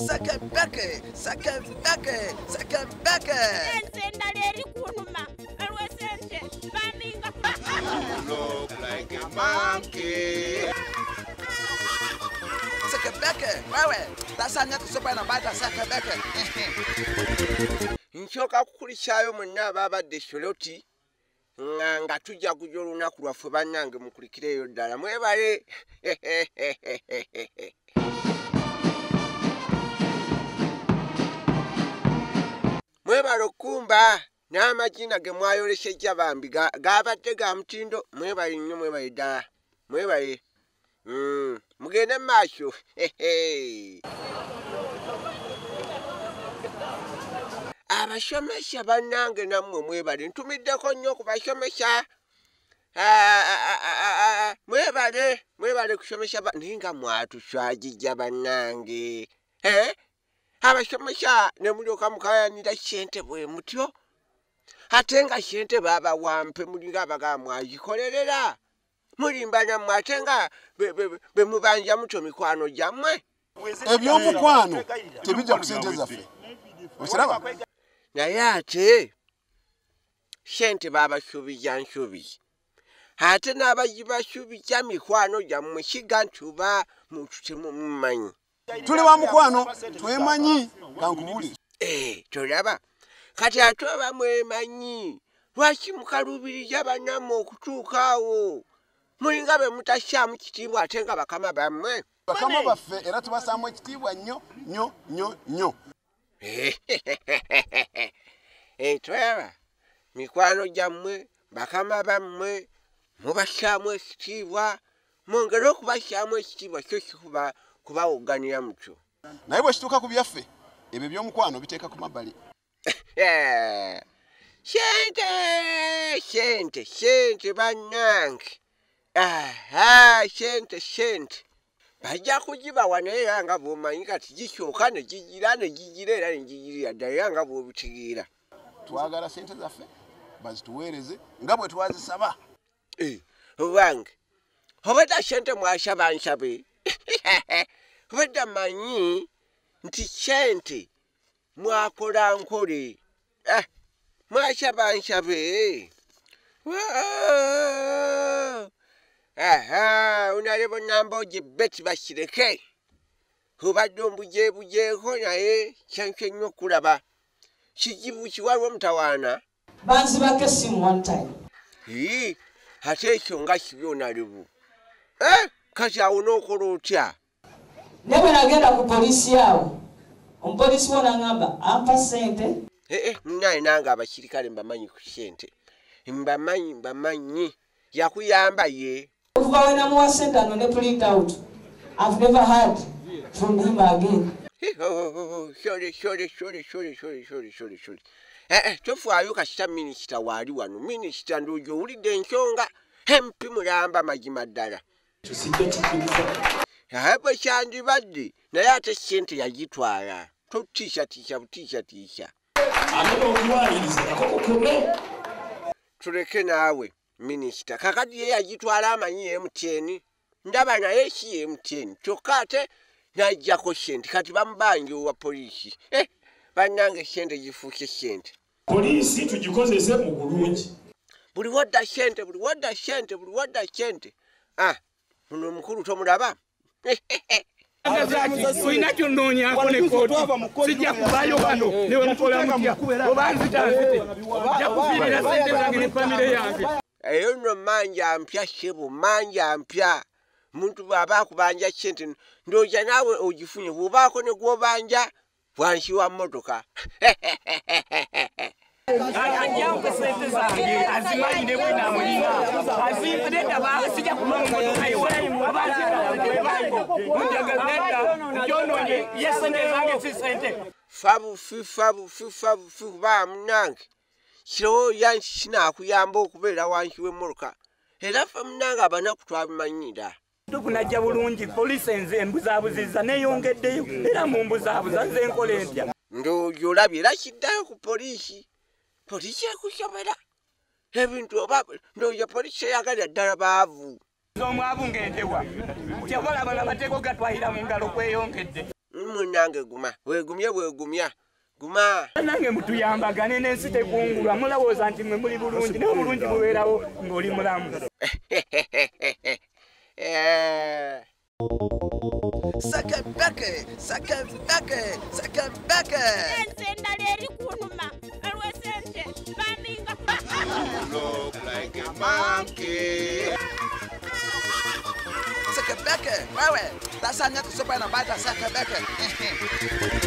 Sakabeke, sakabeke, sakabeke. Ensenda leri kunuma, alwesente, baninga. Look like a monkey. Sakabeke, wewe, tasanya kusopa na bata sakabeke. Nchoka kukulishayo mwenna babadde Sholoti. Nga tujja kujja olunaku lwaffe bannange mukulikireyo ddala mwebale. Mwebale okumba n'amagina ge mwayolesejja bambi gabadde ga mutindo mwebale nnyo mwebale ddala mwebale mugende mu maaso. Abasomesa bannange nammwe mwebale ntumiddeko nnyo ku basomesa. Mwebale kusomesa naye nga mwatuswagijja bannange. Abasomesa ne mulyoka mukayanira ssente bwe mutyo ate nga ssente baba wampe mulinga abaga mwagikolerera mulimba nammwe ate nga be mubanja muto mikwano gyammwe. Ebyomukwano tebijja ku ssente zaffe okiraba. Naye ate ssente babasubija nsubi ate n'abagibasubija mikwano gyammwe kiga ntuba muntu temumanyi. Tuli wa mukwano twemanyi kankubuli. Tolaba kati ate oba mwemanyi lwaki mukalubirija bannammwe okutuuka awo mulinga be mutassaamu kitiibwa ate nga bakama bammwe. Bakama baffe era tubasaamu ekitiibwa nnyo nnyo nnyo nnyo. Tolaba mikwano gyammwe bakama bammwe mubassaamu ekitiibwa mwongere okubassaamu ekitiibwa kyo kubawogganira mutyo. Naye bwe kituuka ku byaffe ebyo by'omukwano biteeka ku mabbali. Ssente bannange. Ssente bajja kugibawa naye era nga bw'omanyi kati gisooka ne gigira era ne gigirira ddala era nga bw'obitegeera. Twagala ssente zaffe bazituweereze nga bwe twazisaba. Obange obadde ssente mwasaba nsabe. Obadde manyi nti ssente mwakola nkole mwasaba nsabe. Unalebo namba ogibeti bakireke obadde ombujeebujeeko naye kyanke nnyo okulaba kijibu kiwaliwo omutawaana banzibako essimu one time. Ate ekyo nga kibi onalebu kati awo n'okola otya? Ne bwe nagenda ku poliisi awo omupoliisi wona ngamba ampa ssente. Munnaye nange abasirikale mbamanyi ku ssente mbamanyi yakuyamba ye. Okuva we namuwa ssente ano ne print out. I've never heard from him again. Sorry. Tofaayo kasita minisita waali wano. Minisita ndoojo owulidde ensonga MP mulamba mazima ddala. Bwe kyandibadde naye ate ssente yagitwala. Totiisatiisa butiisatiisa. Tuleke naawe minisita kakati ye yagitwala amanyi MTN ndaba naye si MTN kyokka ate n'ajjako ssente kati bamubanja owa poliisi. Bannange ssente gifuuke ssente. Poliisi tugikozese mu bulungi. Buli wadda ssente. Muno omukulu tomulaba? Olina ky'onnoonyaako ne kooti sijja kuvaayo wano newe mukola mutya oba nzitanzite ojja kufiirira ssente zange ne famire yange. Eyo nno manja mpya ssebo manja mpya. Muntu bw'aba akubanja ssente ndowooza naawe ogifunye bw'obaako ne gw'obanja bwansi wa mmotoka. Ajjampe ssente zange azimanyi ne bwe naamulina azinedda baasijja kuba mu mmotoka iwe abanjagaledda gyonoonye ye ssente zange si ssente. Fabufi kuba munnange kirowooza nti kinaakuyamba okubeera wansi w'emmotoka era ffe munnange abanaku twabimanyira. Tukunajja bulungi poliisi enze embuzaabuziza neeyongeddeyo era mu mbuzaabuza nze nkola entya. Ndowooza olabye era kiddayo ku poliisi. Poliisi ekusobera ebintu oba ndowooza poliisi eyagalira ddala baavu. Omwavu ng'entewa kutya balaba n'amateeko gatwalira mu ngalo kweyongedde. Munange guma wegumya guma nange mutuyambagane n'ensi tekungulwa mulowooza nti mwe muli bulungi naye obulungi bubeerawo ng'oli mulamu. Ensenda leri kunuma alwesente baninga Look like a monkey. Sekebeke, wewe, tasanya kusopana bata sekebeke.